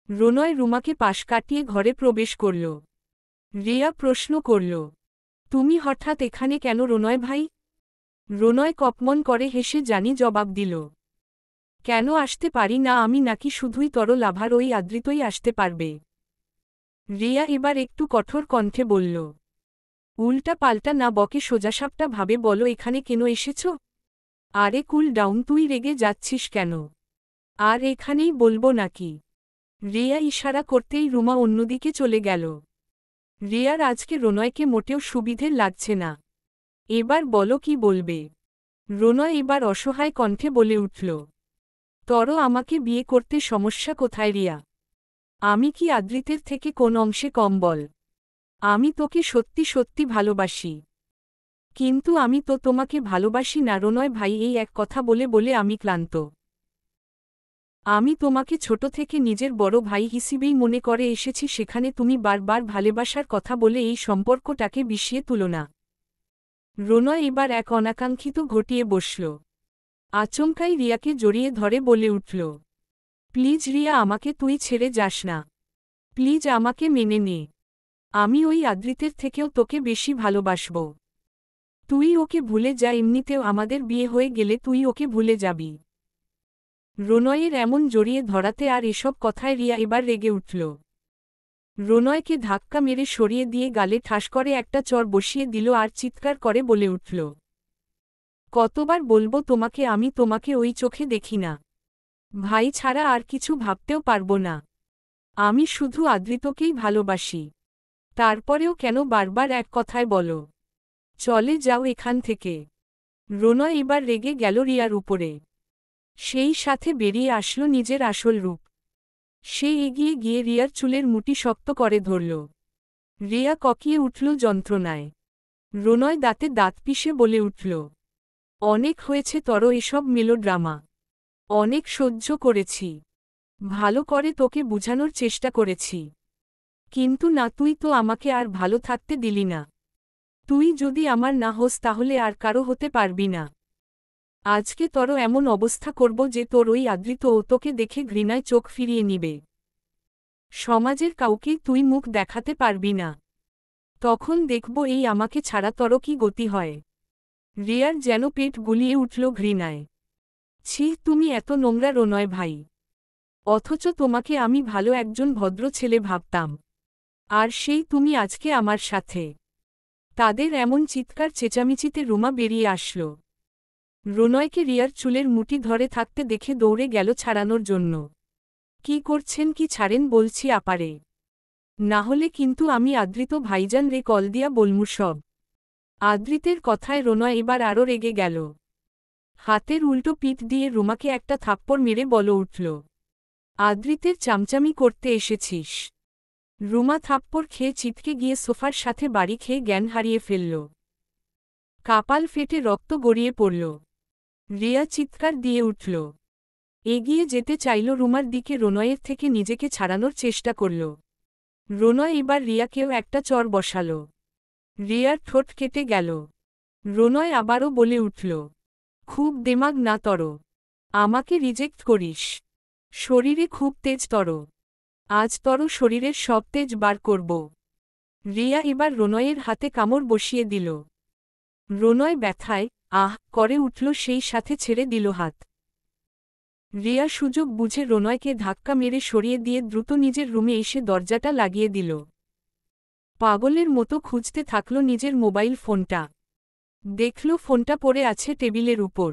রনয় রুমাকে পাশ কাটিয়ে ঘরে প্রবেশ করল। রিয়া প্রশ্ন করল, তুমি হঠাৎ এখানে কেন রনয় ভাই? রনয় কপমন করে হেসে জানি জবাব দিল, কেন আসতে পারি না আমি, নাকি শুধুই তর লাভার ওই আদৃতই আসতে পারবে? রিয়া এবার একটু কঠোর কণ্ঠে বলল, উল্টা পাল্টা না বকে সোজাসাপটা ভাবে বলো এখানে কেন এসেছ? আরে কুল ডাউন, তুই রেগে যাচ্ছিস কেন? আর এখানেই বলবো নাকি? রিয়া ইশারা করতেই রুমা অন্যদিকে চলে গেল। রিয়ার আজকে রনয়কে মোটেও সুবিধের লাগছে না। এবার বলো কি বলবে? রনয় এবার অসহায় কণ্ঠে বলে উঠল, তর আমাকে বিয়ে করতে সমস্যা কোথায় রিয়া? আমি কি আদৃতের থেকে কোন অংশে কম বল? আমি তোকে সত্যি সত্যি ভালোবাসি। কিন্তু আমি তো তোমাকে ভালোবাসি না রনয় ভাই, এই এক কথা বলে বলে আমি ক্লান্ত। আমি তোমাকে ছোট থেকে নিজের বড় ভাই হিসেবেই মনে করে এসেছি, সেখানে তুমি বারবার ভালোবাসার কথা বলে এই সম্পর্কটাকে বিষিয়ে তুলো না। রনয় এবার এক অনাকাঙ্ক্ষিত ঘটিয়ে বসল। আচমকাই রিয়াকে জড়িয়ে ধরে বলে উঠল, প্লিজ রিয়া, আমাকে তুই ছেড়ে যাস না। প্লিজ আমাকে মেনে নে। আমি ওই আদৃতের থেকেও তোকে বেশি ভালোবাসব। তুই ওকে ভুলে যা, এমনিতেও আমাদের বিয়ে হয়ে গেলে তুই ওকে ভুলে যাবি। রনয়ের এমন জড়িয়ে ধরাতে আর এসব কথায় রিয়া এবার রেগে উঠল। রনয়কে ধাক্কা মেরে সরিয়ে দিয়ে গালে ঠাস করে একটা চর বসিয়ে দিল আর চিৎকার করে বলে উঠল, কতবার বলবো তোমাকে, আমি তোমাকে ওই চোখে দেখি না। ভাই ছাড়া আর কিছু ভাবতেও পারবো না। আমি শুধু আদৃতকেই ভালোবাসি। তারপরেও কেন বারবার এক কথায় বলো? চলে যাও এখান থেকে। রনয় এবার রেগে গেল রিয়ার উপরে। সেই সাথে বেরিয়ে আসলো নিজের আসল রূপ। সে এগিয়ে গিয়ে রিয়ার চুলের মুঠি শক্ত করে ধরল। রিয়া ককিয়ে উঠল যন্ত্রণায়। রনয় দাঁতে দাঁত পিষে বলে উঠল, অনেক হয়েছে তর এসব মেলোড্রামা। অনেক সহ্য করেছি। ভালো করে তোকে বুঝানোর চেষ্টা করেছি। কিন্তু না, তুই তো আমাকে আর ভালো থাকতে দিলি না। তুই যদি আমার না হোস তাহলে আর কারো হতে পারবি না। আজকে তর এমন অবস্থা করব যে তোর ওই আদৃত ও তোকে দেখে ঘৃণায় চোখ ফিরিয়ে নিবে। সমাজের কাউকেই তুই মুখ দেখাতে পারবি না। তখন দেখব এই আমাকে ছাড়া তর কি গতি হয়। রিয়ার যেন পেট গুলিয়ে উঠল ঘৃণায়। ছি, তুমি এত নোংরা রনয় ভাই। অথচ তোমাকে আমি ভালো একজন ভদ্র ছেলে ভাবতাম। আর সেই তুমি আজকে আমার সাথে। তাদের এমন চিৎকার চেঁচামেচিতে রুমা বেরিয়ে আসল। রনয়কে রিয়ার চুলের মুঠি ধরে থাকতে দেখে দৌড়ে গেল ছাড়ানোর জন্য। কি করছেন, কি ছাড়েন বলছি আপারে। না হলে কিন্তু আমি আদৃত ভাইজান রে কল দিয়া বলমু সব। আদৃতের কথায় রনয় এবার আরও রেগে গেল। হাতের উল্টো পিঠ দিয়ে রুমাকে একটা থাপ্পড় মেরে বল উঠল, আদৃতের চামচামি করতে এসেছিস? রুমা থাপ্পড় খেয়ে চিৎকে গিয়ে সোফার সাথে বাড়ি খেয়ে জ্ঞান হারিয়ে ফেলল। কাপাল ফেটে রক্ত গড়িয়ে পড়ল। রিয়া চিৎকার দিয়ে উঠল। এগিয়ে যেতে চাইল রুমার দিকে, রনয়ের থেকে নিজেকে ছাড়ানোর চেষ্টা করল। রনয় এবার রিয়াকেও একটা চর বসাল। রিয়ার ঠোঁট কেটে গেল। রোনয় আবারও বলে উঠল, খুব দেমাগ না তর। আমাকে রিজেক্ট করিস? শরীরে খুব তেজ তর। আজ তর শরীরের সব তেজ বার করব। রিয়া এবার রোনয়ের হাতে কামড় বসিয়ে দিল। রোনয় ব্যথায় আহ করে উঠল, সেই সাথে ছেড়ে দিল হাত। রিয়া সুযোগ বুঝে রোনয়কে ধাক্কা মেরে সরিয়ে দিয়ে দ্রুত নিজের রুমে এসে দরজাটা লাগিয়ে দিল। পাগলের মতো খুঁজতে থাকল নিজের মোবাইল ফোনটা। দেখল ফোনটা পড়ে আছে টেবিলের উপর।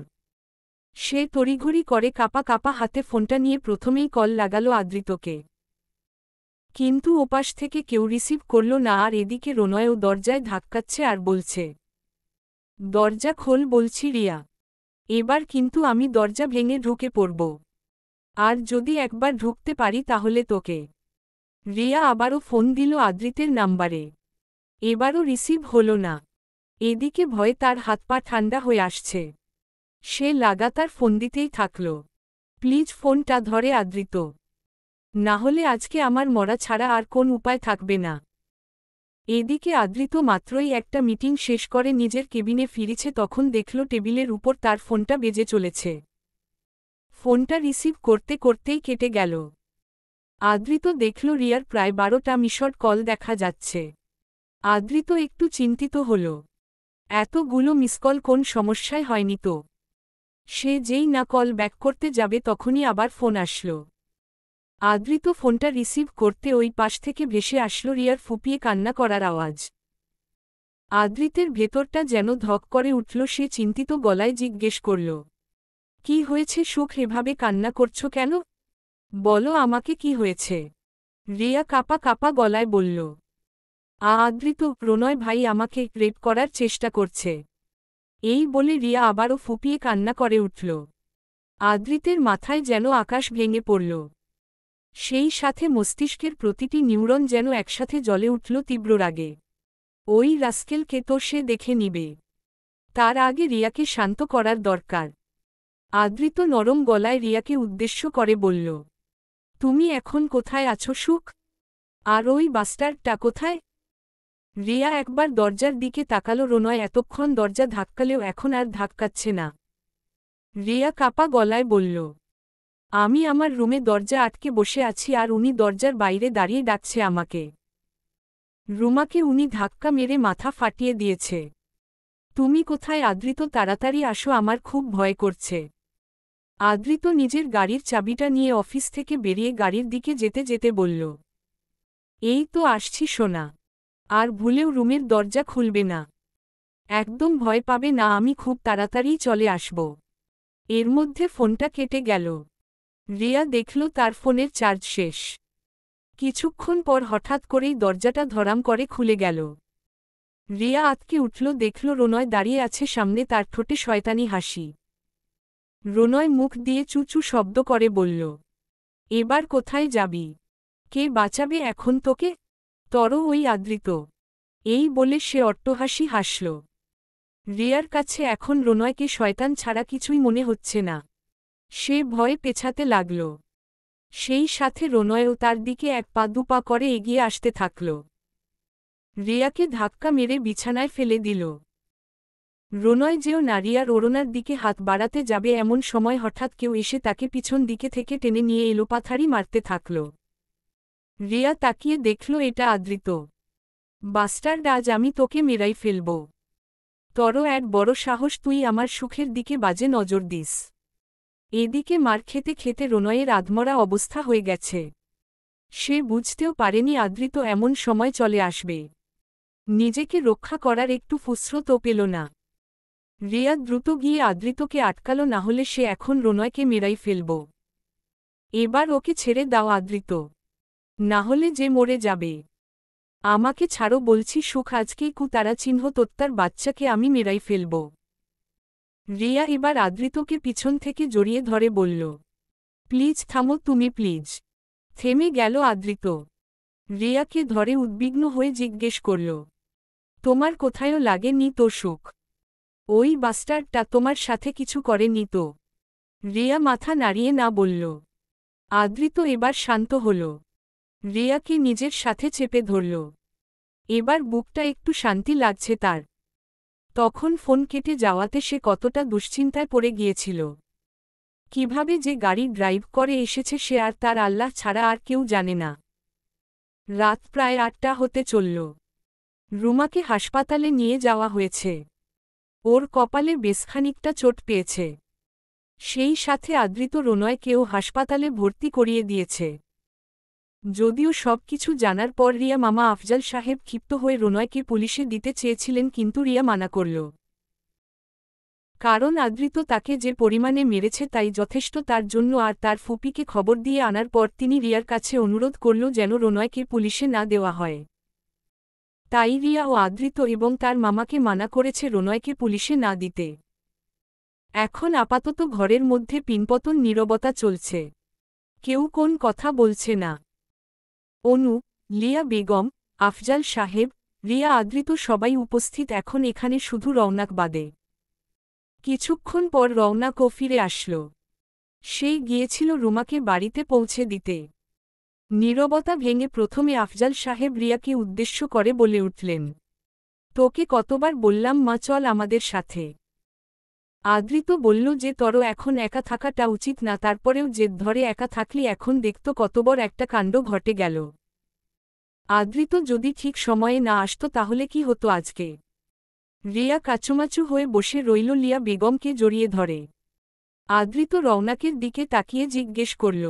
সে তড়িঘড়ি করে কাপা কাপা হাতে ফোনটা নিয়ে প্রথমেই কল লাগালো আদ্রিতকে। কিন্তু ওপাশ থেকে কেউ রিসিভ করল না, আর এদিকে রোনয়ও দরজায় ধাক্কাচ্ছে আর বলছে, দরজা খোল বলছি রিয়া। এবার কিন্তু আমি দরজা ভেঙে ঢুকে পড়ব। আর যদি একবার ঢুকতে পারি তাহলে তোকে। রিয়া আবারও ফোন দিল আদ্রিতের নাম্বারে। এবারও রিসিভ হল না। এদিকে ভয়ে তার হাত পা ঠান্ডা হয়ে আসছে। সে লাগাতার ফোন দিতেই থাকল। প্লিজ ফোনটা ধরে আদ্রিত। না হলে আজকে আমার মরা ছাড়া আর কোন উপায় থাকবে না। এদিকে আদ্রিত মাত্রই একটা মিটিং শেষ করে নিজের কেবিনে ফিরেছে, তখন দেখল টেবিলের উপর তার ফোনটা বেজে চলেছে। ফোনটা রিসিভ করতে করতেই কেটে গেল। আদ্রিত দেখল রিয়ার প্রায় 12টা মিসড কল দেখা যাচ্ছে। আদ্রিত একটু চিন্তিত হল। এতগুলো মিসকল কোন সমস্যায় হয়নি তো? সে যেই না কল ব্যাক করতে যাবে তখনই আবার ফোন আসল। আদ্রিত ফোনটা রিসিভ করতে ওই পাশ থেকে ভেসে আসল রিয়ার ফুপিয়ে কান্না করার আওয়াজ। আদ্রিতের ভেতরটা যেন ধক করে উঠল। সে চিন্তিত গলায় জিজ্ঞেস করল, কি হয়েছে সুখ, এভাবে কান্না করছো কেন? বলো আমাকে কি হয়েছে? রিয়া কাপা কাপা গলায় বলল, আদ্রিত, প্রণয় ভাই আমাকে রেপ করার চেষ্টা করছে। এই বলে রিয়া আবারও ফুপিয়ে কান্না করে উঠল। আদ্রিতের মাথায় যেন আকাশ ভেঙে পড়ল। সেই সাথে মস্তিষ্কের প্রতিটি নিউরন যেন একসাথে জ্বলে উঠল তীব্র রাগে। ওই রাস্কেলকে তো সে দেখে নিবে। তার আগে রিয়াকে শান্ত করার দরকার। আদ্রিত নরম গলায় রিয়াকে উদ্দেশ্য করে বলল, তুমি এখন কোথায় আছো সুখ? আর ওই বাস্টারটা কোথায়? রিয়া একবার দরজার দিকে তাকালো। রোনয় এতক্ষণ দরজা ধাক্কালেও এখন আর ধাক্কাচ্ছে না। রিয়া কাপা গলায় বলল, আমি আমার রুমে দরজা আটকে বসে আছি আর উনি দরজার বাইরে দাঁড়িয়ে ডাকছে আমাকে। রুমাকে উনি ধাক্কা মেরে মাথা ফাটিয়ে দিয়েছে। তুমি কোথায় আদ্রিত? তাড়াতাড়ি আসো, আমার খুব ভয় করছে। আদ্রিত নিজের গাড়ির চাবিটা নিয়ে অফিস থেকে বেরিয়ে গাড়ির দিকে যেতে যেতে বলল, এই তো আসছি সোনা। আর ভুলেও রুমের দরজা খুলবে না। একদম ভয় পাবে না, আমি খুব তাড়াতাড়িই চলে আসব। এর মধ্যে ফোনটা কেটে গেল। রিয়া দেখল তার ফোনের চার্জ শেষ। কিছুক্ষণ পর হঠাৎ করেই দরজাটা ধরাম করে খুলে গেল। রিয়া আতকে উঠল, দেখল রোনয় দাঁড়িয়ে আছে সামনে, তার ঠোঁটে শয়তানি হাসি। রোনয় মুখ দিয়ে চুচু শব্দ করে বলল, এবার কোথায় যাবি? কে বাঁচাবে এখন তোকে? তর ওই আদ্রিত। এই বলে সে অট্টহাসি হাসল। রিয়ার কাছে এখন রোনয়কে শয়তান ছাড়া কিছুই মনে হচ্ছে না। সে ভয়ে পেছাতে লাগল। সেই সাথে রোনয়ও তার দিকে এক পা দুপা করে এগিয়ে আসতে থাকল। রিয়াকে ধাক্কা মেরে বিছানায় ফেলে দিল। রোনয় যেও না রিয়ার ওড়নার দিকে হাত বাড়াতে যাবে, এমন সময় হঠাৎ কেউ এসে তাকে পিছন দিকে থেকে টেনে নিয়ে এলোপাথারি মারতে থাকল। রিয়া তাকিয়ে দেখল এটা আদ্রিত। বাস্টার্ড, আজ আমি তোকে মেরাই ফেলব। তর এক বড় সাহস, তুই আমার সুখের দিকে বাজে নজর দিস। এদিকে মার খেতে খেতে রোনয়ের আধমরা অবস্থা হয়ে গেছে। সে বুঝতেও পারেনি আদ্রিত এমন সময় চলে আসবে। নিজেকে রক্ষা করার একটু ফুসরতও পেল না। রিয়া দ্রুত গিয়ে আদ্রিতকে আটকাল, না হলে সে এখন রোনয়কে মেরাই ফেলব। এবার ওকে ছেড়ে দাও আদ্রিত, না হলে যে মরে যাবে। আমাকে ছাড়ো বলছি সুখ, আজকেই কুতারা চিহ্ন তোত্তার বাচ্চাকে আমি মেরাই ফেলব। রিয়া এবার আদ্রিতকে পিছন থেকে জড়িয়ে ধরে বলল, প্লিজ থামো তুমি, প্লিজ। থেমে গেল আদ্রিত। রিয়াকে ধরে উদ্বিগ্ন হয়ে জিজ্ঞেস করল, তোমার কোথায়ও লাগে নি তো সুখ? ওই বাস্টারটা তোমার সাথে কিছু করেনি তো? রিয়া মাথা নাড়িয়ে না বলল। আদ্রিত এবার শান্ত হল। রিয়াকে নিজের সাথে চেপে ধরল। এবার বুকটা একটু শান্তি লাগছে তার। তখন ফোন কেটে যাওয়াতে সে কতটা দুশ্চিন্তায় পড়ে গিয়েছিল। কিভাবে যে গাড়ি ড্রাইভ করে এসেছে সে আর তার আল্লাহ ছাড়া আর কেউ জানে না। রাত প্রায় ৮টা হতে চলল। রুমাকে হাসপাতালে নিয়ে যাওয়া হয়েছে। ওর কপালে বেশ খানিকটা চোট পেয়েছে। সেই সাথে আদৃত রোনয়কেও হাসপাতালে ভর্তি করিয়ে দিয়েছে। যদিও সবকিছু জানার পর রিয়া মামা আফজাল সাহেব ক্ষিপ্ত হয়ে রোনয়কে পুলিশে দিতে চেয়েছিলেন, কিন্তু রিয়া মানা করল। কারণ আদৃত তাকে যে পরিমাণে মেরেছে তাই যথেষ্ট তার জন্য। আর তার ফুপিকে খবর দিয়ে আনার পর তিনি রিয়ার কাছে অনুরোধ করল যেন রোনয়কে পুলিশে না দেওয়া হয়। তাই রিয়া ও আদৃত এবং তার মামাকে মানা করেছে রোনয়কে পুলিশে না দিতে। এখন আপাতত ঘরের মধ্যে পিনপতন নীরবতা চলছে। কেউ কোন কথা বলছে না। অনু, লিয়া বেগম, আফজাল সাহেব, রিয়া, আদৃত সবাই উপস্থিত এখন এখানে, শুধু রওনাক বাদে। কিছুক্ষণ পর রওনাকও ফিরে আসল। সে গিয়েছিল রুমাকে বাড়িতে পৌঁছে দিতে। নীরবতা ভেঙে প্রথমে আফজাল সাহেব রিয়াকে উদ্দেশ্য করে বলে উঠলেন, তোকে কতবার বললাম মা চল আমাদের সাথে। আদৃত বলল যে তোর এখন একা থাকাটা উচিত না, তারপরেও জেদ ধরে একা থাকলি এখন দেখতো কত বড় একটা কাণ্ড ঘটে গেল। আদৃত যদি ঠিক সময়ে না আসতো তাহলে কি হতো আজকে। রিয়া কাচুমাচু হয়ে বসে রইল, লিয়া বেগমকে জড়িয়ে ধরে। আদৃত রওনাকের দিকে তাকিয়ে জিজ্ঞেস করল,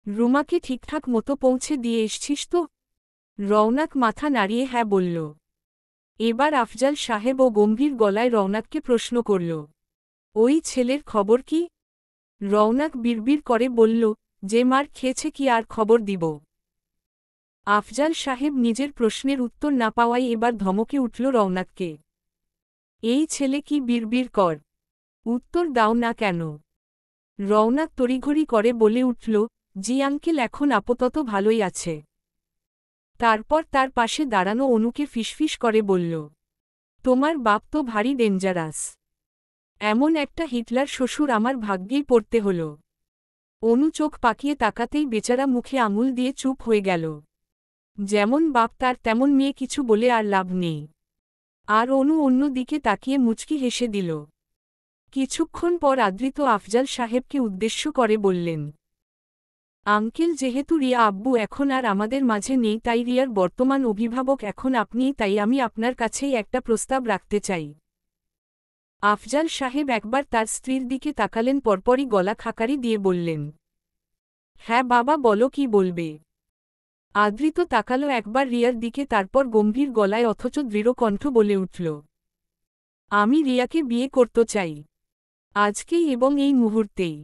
রুমাকে ঠিকঠাক মতো পৌঁছে দিয়ে এসছিস তো? রওনাক মাথা নাড়িয়ে হ্যাঁ বলল। এবার আফজাল সাহেব ও গম্ভীর গলায় রওনাককে প্রশ্ন করল, ওই ছেলের খবর কি? রওনাক বিড়বিড় করে বলল, যে মার খেয়েছে কি আর খবর দিব। আফজাল সাহেব নিজের প্রশ্নের উত্তর না পাওয়াই এবার ধমকে উঠল রওনাককে, এই ছেলে কি বিড়বিড় কর, উত্তর দাও না কেন? রওনাক তড়িঘড়ি করে বলে উঠল, জি আঙ্কেল, এখন আপাতত ভালোই আছে। তারপর তার পাশে দাঁড়ানো অনুকে ফিসফিস করে বলল, তোমার বাপ তো ভারী ডেঞ্জারাস। এমন একটা হিটলার শ্বশুর আমার ভাগ্যেই পড়তে হল। অনু চোখ পাকিয়ে তাকাতেই বেচারা মুখে আঙুল দিয়ে চুপ হয়ে গেল। যেমন বাপ তার তেমন মেয়ে, কিছু বলে আর লাভ নেই। আর অনু অন্য দিকে তাকিয়ে মুচকি হেসে দিল। কিছুক্ষণ পর আদৃত আফজাল সাহেবকে উদ্দেশ্য করে বললেন, আঙ্কেল, যেহেতু রিয়া আব্বু এখন আর আমাদের মাঝে নেই তাই রিয়ার বর্তমান অভিভাবক এখন আপনিই, তাই আমি আপনার কাছেই একটা প্রস্তাব রাখতে চাই। আফজাল সাহেব একবার তার স্ত্রীর দিকে তাকালেন, পরপরই গলা খাকারি দিয়ে বললেন, হ্যাঁ বাবা বলো, কি বলবে। আদৃত তাকালো একবার রিয়ার দিকে, তারপর গম্ভীর গলায় অথচ দৃঢ় কণ্ঠ বলে উঠল, আমি রিয়াকে বিয়ে করতে চাই, আজকেই এবং এই মুহূর্তেই।